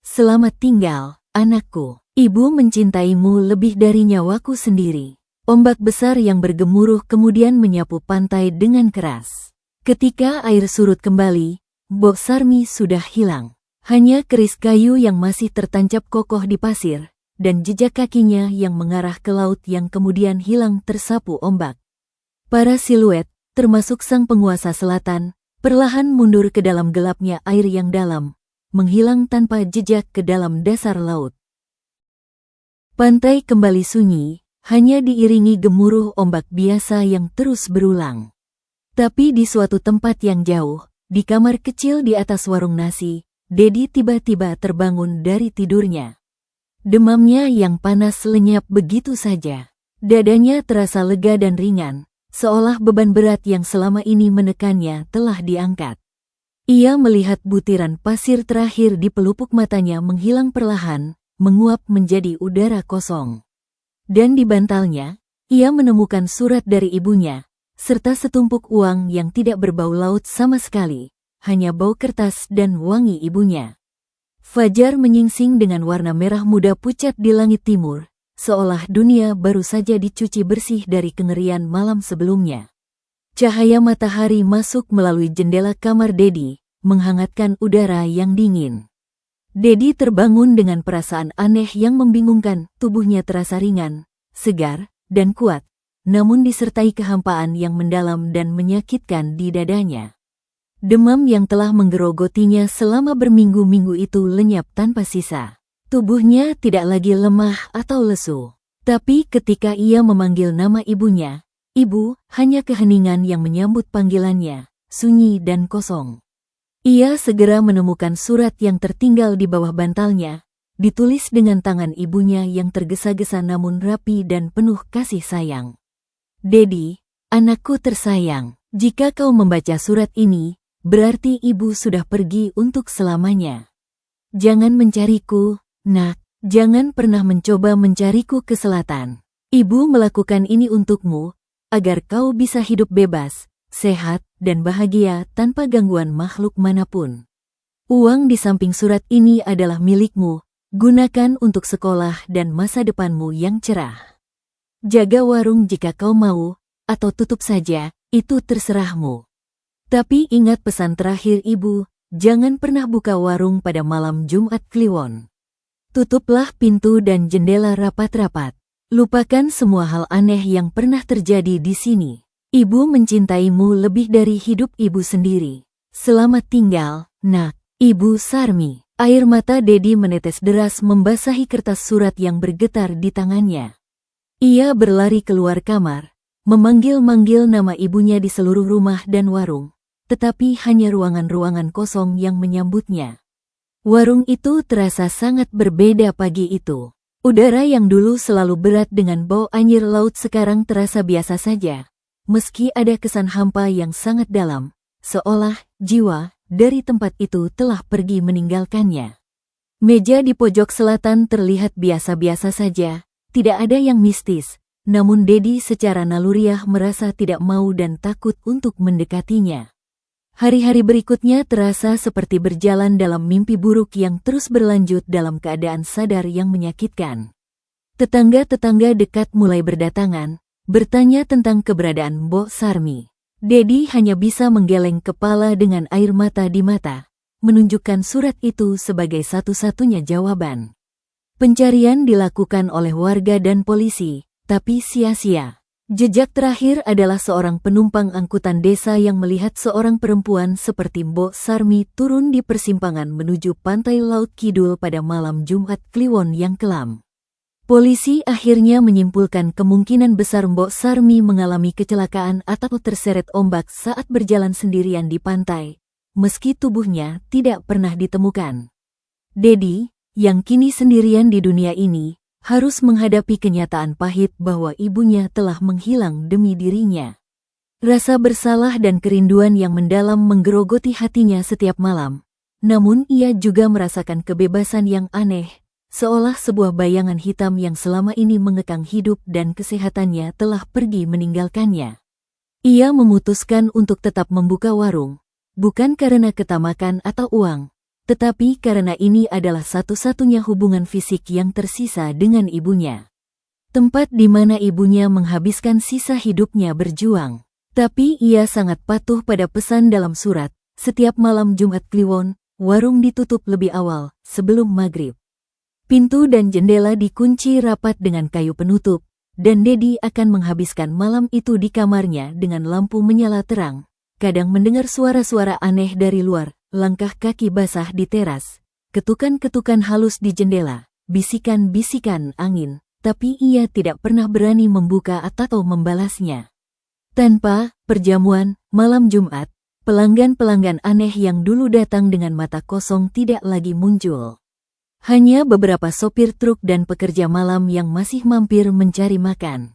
"Selamat tinggal, anakku. Ibu mencintaimu lebih dari nyawaku sendiri." Ombak besar yang bergemuruh kemudian menyapu pantai dengan keras. Ketika air surut kembali, Mbok Sarmi sudah hilang. Hanya keris kayu yang masih tertancap kokoh di pasir, dan jejak kakinya yang mengarah ke laut yang kemudian hilang tersapu ombak. Para siluet, termasuk sang penguasa selatan, perlahan mundur ke dalam gelapnya air yang dalam, menghilang tanpa jejak ke dalam dasar laut. Pantai kembali sunyi, hanya diiringi gemuruh ombak biasa yang terus berulang. Tapi di suatu tempat yang jauh, di kamar kecil di atas warung nasi, Dedi tiba-tiba terbangun dari tidurnya. Demamnya yang panas lenyap begitu saja. Dadanya terasa lega dan ringan, seolah beban berat yang selama ini menekannya telah diangkat. Ia melihat butiran pasir terakhir di pelupuk matanya menghilang perlahan, menguap menjadi udara kosong. Dan di bantalnya, ia menemukan surat dari ibunya, serta setumpuk uang yang tidak berbau laut sama sekali, hanya bau kertas dan wangi ibunya. Fajar menyingsing dengan warna merah muda pucat di langit timur, seolah dunia baru saja dicuci bersih dari kengerian malam sebelumnya. Cahaya matahari masuk melalui jendela kamar Dedi, menghangatkan udara yang dingin. Dedi terbangun dengan perasaan aneh yang membingungkan, tubuhnya terasa ringan, segar, dan kuat, namun disertai kehampaan yang mendalam dan menyakitkan di dadanya. Demam yang telah menggerogotinya selama berminggu-minggu itu lenyap tanpa sisa. Tubuhnya tidak lagi lemah atau lesu. Tapi ketika ia memanggil nama ibunya, "Ibu," hanya keheningan yang menyambut panggilannya, sunyi dan kosong. Ia segera menemukan surat yang tertinggal di bawah bantalnya, ditulis dengan tangan ibunya yang tergesa-gesa namun rapi dan penuh kasih sayang. "Dedi, anakku tersayang, jika kau membaca surat ini, berarti ibu sudah pergi untuk selamanya. Jangan mencariku, nak. Jangan pernah mencoba mencariku ke selatan. Ibu melakukan ini untukmu, agar kau bisa hidup bebas, sehat, dan bahagia tanpa gangguan makhluk manapun. Uang di samping surat ini adalah milikmu, gunakan untuk sekolah dan masa depanmu yang cerah. Jaga warung jika kau mau, atau tutup saja, itu terserahmu. Tapi ingat pesan terakhir ibu, jangan pernah buka warung pada malam Jumat Kliwon. Tutuplah pintu dan jendela rapat-rapat. Lupakan semua hal aneh yang pernah terjadi di sini. Ibu mencintaimu lebih dari hidup ibu sendiri. Selamat tinggal, nak. Ibu Sarmi. Air mata Dedi menetes deras membasahi kertas surat yang bergetar di tangannya. Ia berlari keluar kamar, memanggil-manggil nama ibunya di seluruh rumah dan warung, tetapi hanya ruangan-ruangan kosong yang menyambutnya. Warung itu terasa sangat berbeda pagi itu. Udara yang dulu selalu berat dengan bau anyir laut sekarang terasa biasa saja. Meski ada kesan hampa yang sangat dalam, seolah jiwa dari tempat itu telah pergi meninggalkannya. Meja di pojok selatan terlihat biasa-biasa saja, tidak ada yang mistis, namun Dedi secara naluriah merasa tidak mau dan takut untuk mendekatinya. Hari-hari berikutnya terasa seperti berjalan dalam mimpi buruk yang terus berlanjut dalam keadaan sadar yang menyakitkan. Tetangga-tetangga dekat mulai berdatangan, bertanya tentang keberadaan Mbok Sarmi. Dedi hanya bisa menggeleng kepala dengan air mata di mata, menunjukkan surat itu sebagai satu-satunya jawaban. Pencarian dilakukan oleh warga dan polisi, tapi sia-sia. Jejak terakhir adalah seorang penumpang angkutan desa yang melihat seorang perempuan seperti Mbok Sarmi turun di persimpangan menuju pantai Laut Kidul pada malam Jumat Kliwon yang kelam. Polisi akhirnya menyimpulkan kemungkinan besar Mbok Sarmi mengalami kecelakaan atau terseret ombak saat berjalan sendirian di pantai, meski tubuhnya tidak pernah ditemukan. Dedi, yang kini sendirian di dunia ini, harus menghadapi kenyataan pahit bahwa ibunya telah menghilang demi dirinya. Rasa bersalah dan kerinduan yang mendalam menggerogoti hatinya setiap malam. Namun ia juga merasakan kebebasan yang aneh, seolah sebuah bayangan hitam yang selama ini mengekang hidup dan kesehatannya telah pergi meninggalkannya. Ia memutuskan untuk tetap membuka warung, bukan karena ketamakan atau uang, tetapi karena ini adalah satu-satunya hubungan fisik yang tersisa dengan ibunya. Tempat di mana ibunya menghabiskan sisa hidupnya berjuang. Tapi ia sangat patuh pada pesan dalam surat. Setiap malam Jumat Kliwon, warung ditutup lebih awal, sebelum maghrib. Pintu dan jendela dikunci rapat dengan kayu penutup, dan Dedi akan menghabiskan malam itu di kamarnya dengan lampu menyala terang. Kadang mendengar suara-suara aneh dari luar, langkah kaki basah di teras, ketukan-ketukan halus di jendela, bisikan-bisikan angin, tapi ia tidak pernah berani membuka atau membalasnya. Tanpa perjamuan, malam Jumat, pelanggan-pelanggan aneh yang dulu datang dengan mata kosong tidak lagi muncul. Hanya beberapa sopir truk dan pekerja malam yang masih mampir mencari makan.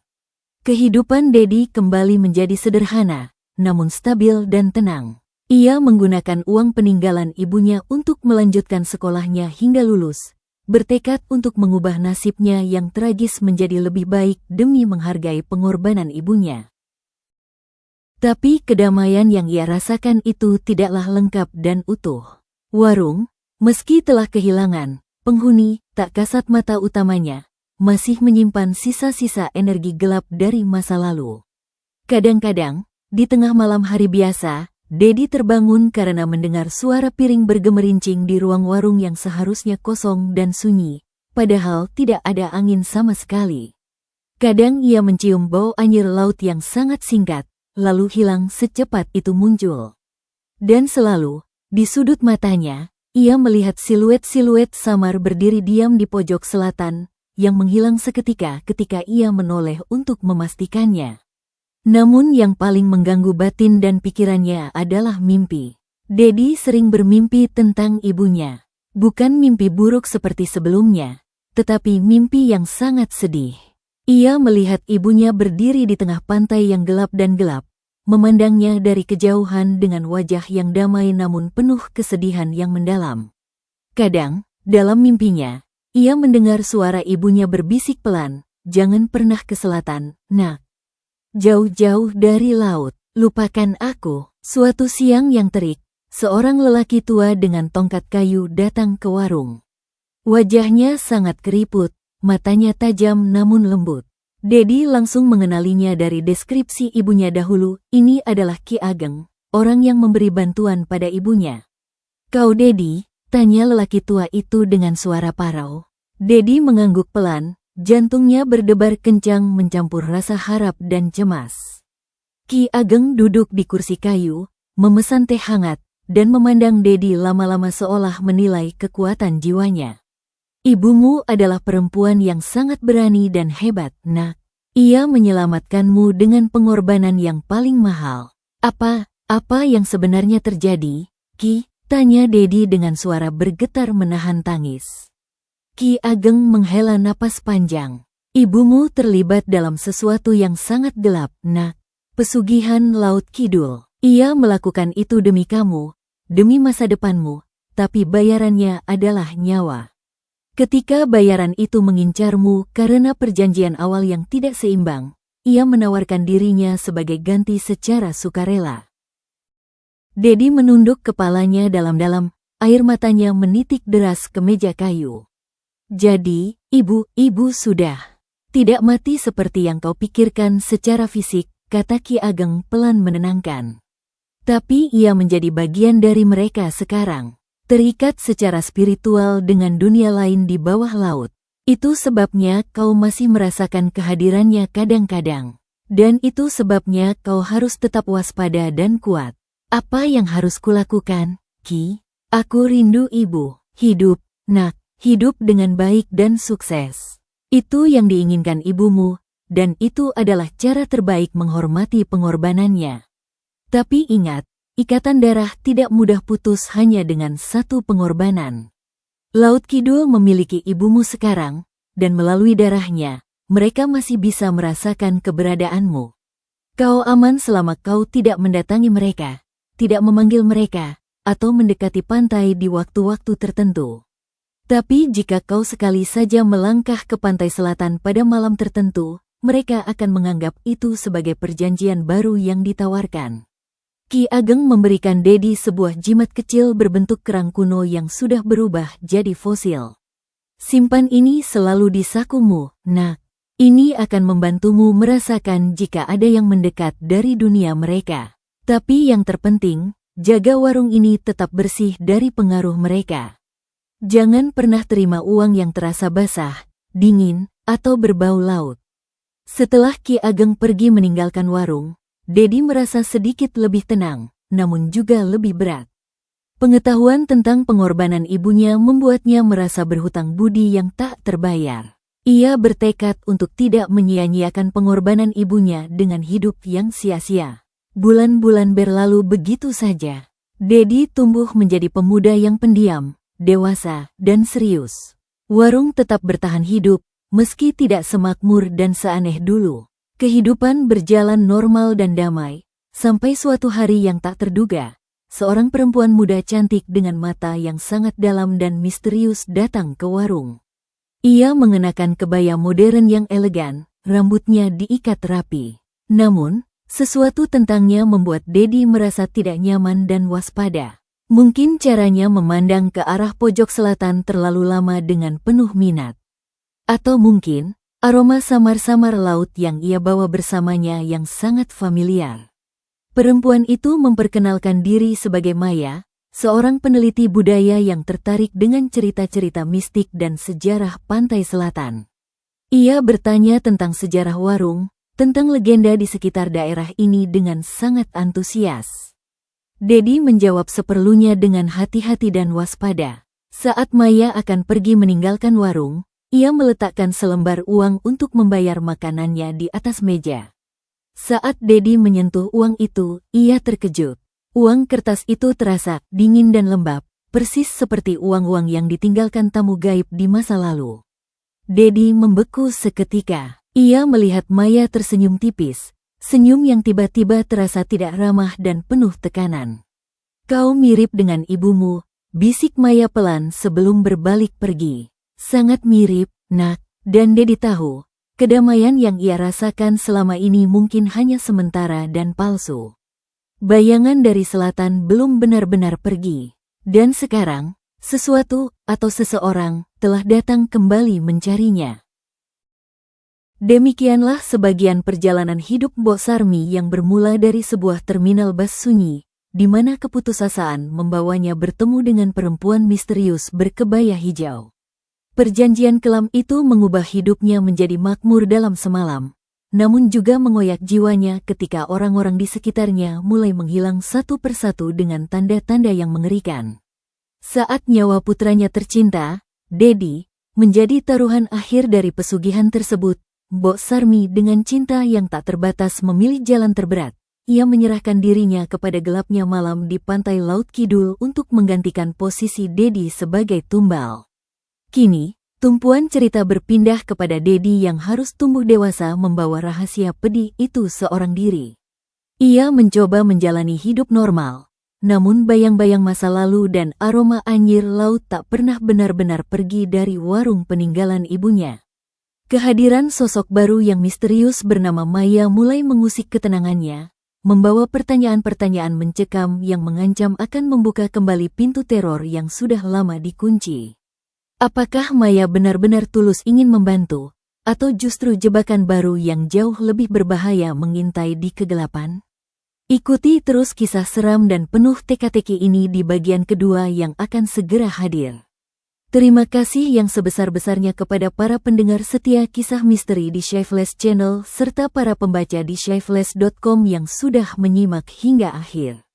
Kehidupan Dedi kembali menjadi sederhana, namun stabil dan tenang. Ia menggunakan uang peninggalan ibunya untuk melanjutkan sekolahnya hingga lulus, bertekad untuk mengubah nasibnya yang tragis menjadi lebih baik demi menghargai pengorbanan ibunya. Tapi kedamaian yang ia rasakan itu tidaklah lengkap dan utuh. Warung, meski telah kehilangan penghuni tak kasat mata utamanya, masih menyimpan sisa-sisa energi gelap dari masa lalu. Kadang-kadang, di tengah malam hari biasa, Dedi terbangun karena mendengar suara piring bergemerincing di ruang warung yang seharusnya kosong dan sunyi, padahal tidak ada angin sama sekali. Kadang ia mencium bau anyir laut yang sangat singkat, lalu hilang secepat itu muncul. Dan selalu, di sudut matanya, ia melihat siluet-siluet samar berdiri diam di pojok selatan, yang menghilang seketika ketika ia menoleh untuk memastikannya. Namun yang paling mengganggu batin dan pikirannya adalah mimpi. Dedi sering bermimpi tentang ibunya. Bukan mimpi buruk seperti sebelumnya, tetapi mimpi yang sangat sedih. Ia melihat ibunya berdiri di tengah pantai yang gelap dan gelap, memandangnya dari kejauhan dengan wajah yang damai namun penuh kesedihan yang mendalam. Kadang, dalam mimpinya, ia mendengar suara ibunya berbisik pelan, "Jangan pernah ke selatan, nak. Jauh-jauh dari laut, lupakan aku." Suatu siang yang terik, seorang lelaki tua dengan tongkat kayu datang ke warung. Wajahnya sangat keriput, matanya tajam namun lembut. Dedi langsung mengenalinya dari deskripsi ibunya dahulu. Ini adalah Ki Ageng, orang yang memberi bantuan pada ibunya. "Kau Dedi?" tanya lelaki tua itu dengan suara parau. Dedi mengangguk pelan, jantungnya berdebar kencang mencampur rasa harap dan cemas. Ki Ageng duduk di kursi kayu, memesan teh hangat, dan memandang Dedi lama-lama seolah menilai kekuatan jiwanya. "Ibumu adalah perempuan yang sangat berani dan hebat, nak. Ia menyelamatkanmu dengan pengorbanan yang paling mahal." Apa yang sebenarnya terjadi, Ki?" tanya Dedi dengan suara bergetar menahan tangis. Ki Ageng menghela napas panjang. "Ibumu terlibat dalam sesuatu yang sangat gelap, nak. Pesugihan Laut Kidul. Ia melakukan itu demi kamu, demi masa depanmu, tapi bayarannya adalah nyawa. Ketika bayaran itu mengincarmu karena perjanjian awal yang tidak seimbang, ia menawarkan dirinya sebagai ganti secara sukarela." Dedi menunduk kepalanya dalam-dalam, air matanya menitik deras ke meja kayu. "Jadi, ibu sudah tidak mati seperti yang kau pikirkan secara fisik," kata Ki Ageng pelan menenangkan. "Tapi ia menjadi bagian dari mereka sekarang, terikat secara spiritual dengan dunia lain di bawah laut. Itu sebabnya kau masih merasakan kehadirannya kadang-kadang. Dan itu sebabnya kau harus tetap waspada dan kuat." "Apa yang harus kulakukan, Ki?" "Aku rindu ibu. Hidup, nak. Hidup dengan baik dan sukses. Itu yang diinginkan ibumu, dan itu adalah cara terbaik menghormati pengorbanannya. Tapi ingat, ikatan darah tidak mudah putus hanya dengan satu pengorbanan. Laut Kidul memiliki ibumu sekarang, dan melalui darahnya, mereka masih bisa merasakan keberadaanmu. Kau aman selama kau tidak mendatangi mereka, tidak memanggil mereka, atau mendekati pantai di waktu-waktu tertentu. Tapi jika kau sekali saja melangkah ke pantai selatan pada malam tertentu, mereka akan menganggap itu sebagai perjanjian baru yang ditawarkan." Ki Ageng memberikan Dedi sebuah jimat kecil berbentuk kerang kuno yang sudah berubah jadi fosil. "Simpan ini selalu di sakumu, nak. Ini akan membantumu merasakan jika ada yang mendekat dari dunia mereka. Tapi yang terpenting, jaga warung ini tetap bersih dari pengaruh mereka. Jangan pernah terima uang yang terasa basah, dingin, atau berbau laut." Setelah Ki Ageng pergi meninggalkan warung, Dedi merasa sedikit lebih tenang, namun juga lebih berat. Pengetahuan tentang pengorbanan ibunya membuatnya merasa berhutang budi yang tak terbayar. Ia bertekad untuk tidak menyia-nyiakan pengorbanan ibunya dengan hidup yang sia-sia. Bulan-bulan berlalu begitu saja. Dedi tumbuh menjadi pemuda yang pendiam, dewasa, dan serius. Warung tetap bertahan hidup, meski tidak semakmur dan seaneh dulu. Kehidupan berjalan normal dan damai, sampai suatu hari yang tak terduga, seorang perempuan muda cantik dengan mata yang sangat dalam dan misterius datang ke warung. Ia mengenakan kebaya modern yang elegan, rambutnya diikat rapi. Namun, sesuatu tentangnya membuat Dedi merasa tidak nyaman dan waspada. Mungkin caranya memandang ke arah pojok selatan terlalu lama dengan penuh minat. Atau mungkin, aroma samar-samar laut yang ia bawa bersamanya yang sangat familiar. Perempuan itu memperkenalkan diri sebagai Maya, seorang peneliti budaya yang tertarik dengan cerita-cerita mistik dan sejarah pantai selatan. Ia bertanya tentang sejarah warung, tentang legenda di sekitar daerah ini dengan sangat antusias. Dedi menjawab seperlunya dengan hati-hati dan waspada. Saat Maya akan pergi meninggalkan warung, ia meletakkan selembar uang untuk membayar makanannya di atas meja. Saat Dedi menyentuh uang itu, ia terkejut. Uang kertas itu terasa dingin dan lembab, persis seperti uang-uang yang ditinggalkan tamu gaib di masa lalu. Dedi membeku seketika. Ia melihat Maya tersenyum tipis, Senyum yang tiba-tiba terasa tidak ramah dan penuh tekanan. Kau mirip dengan ibumu, bisik Maya pelan sebelum berbalik pergi. Sangat mirip, nak, dan Dedi tahu, kedamaian yang ia rasakan selama ini mungkin hanya sementara dan palsu. Bayangan dari selatan belum benar-benar pergi. Dan sekarang, sesuatu atau seseorang telah datang kembali mencarinya. Demikianlah sebagian perjalanan hidup Mbok Sarmi yang bermula dari sebuah terminal bus sunyi, di mana keputusasaan membawanya bertemu dengan perempuan misterius berkebaya hijau. Perjanjian kelam itu mengubah hidupnya menjadi makmur dalam semalam, namun juga mengoyak jiwanya ketika orang-orang di sekitarnya mulai menghilang satu persatu dengan tanda-tanda yang mengerikan. Saat nyawa putranya tercinta, Dedi, menjadi taruhan akhir dari pesugihan tersebut, Mbok Sarmi dengan cinta yang tak terbatas memilih jalan terberat. Ia menyerahkan dirinya kepada gelapnya malam di pantai Laut Kidul untuk menggantikan posisi Dedi sebagai tumbal. Kini, tumpuan cerita berpindah kepada Dedi yang harus tumbuh dewasa membawa rahasia pedih itu seorang diri. Ia mencoba menjalani hidup normal, namun bayang-bayang masa lalu dan aroma anyir laut tak pernah benar-benar pergi dari warung peninggalan ibunya. Kehadiran sosok baru yang misterius bernama Maya mulai mengusik ketenangannya, membawa pertanyaan-pertanyaan mencekam yang mengancam akan membuka kembali pintu teror yang sudah lama dikunci. Apakah Maya benar-benar tulus ingin membantu, atau justru jebakan baru yang jauh lebih berbahaya mengintai di kegelapan? Ikuti terus kisah seram dan penuh teka-teki ini di bagian kedua yang akan segera hadir. Terima kasih yang sebesar-besarnya kepada para pendengar setia kisah misteri di Shyflash Channel serta para pembaca di shyflash.com yang sudah menyimak hingga akhir.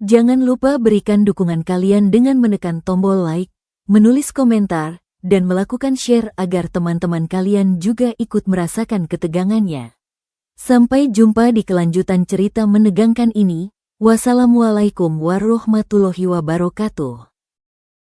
Jangan lupa berikan dukungan kalian dengan menekan tombol like, menulis komentar, dan melakukan share agar teman-teman kalian juga ikut merasakan ketegangannya. Sampai jumpa di kelanjutan cerita menegangkan ini. Wassalamualaikum warahmatullahi wabarakatuh.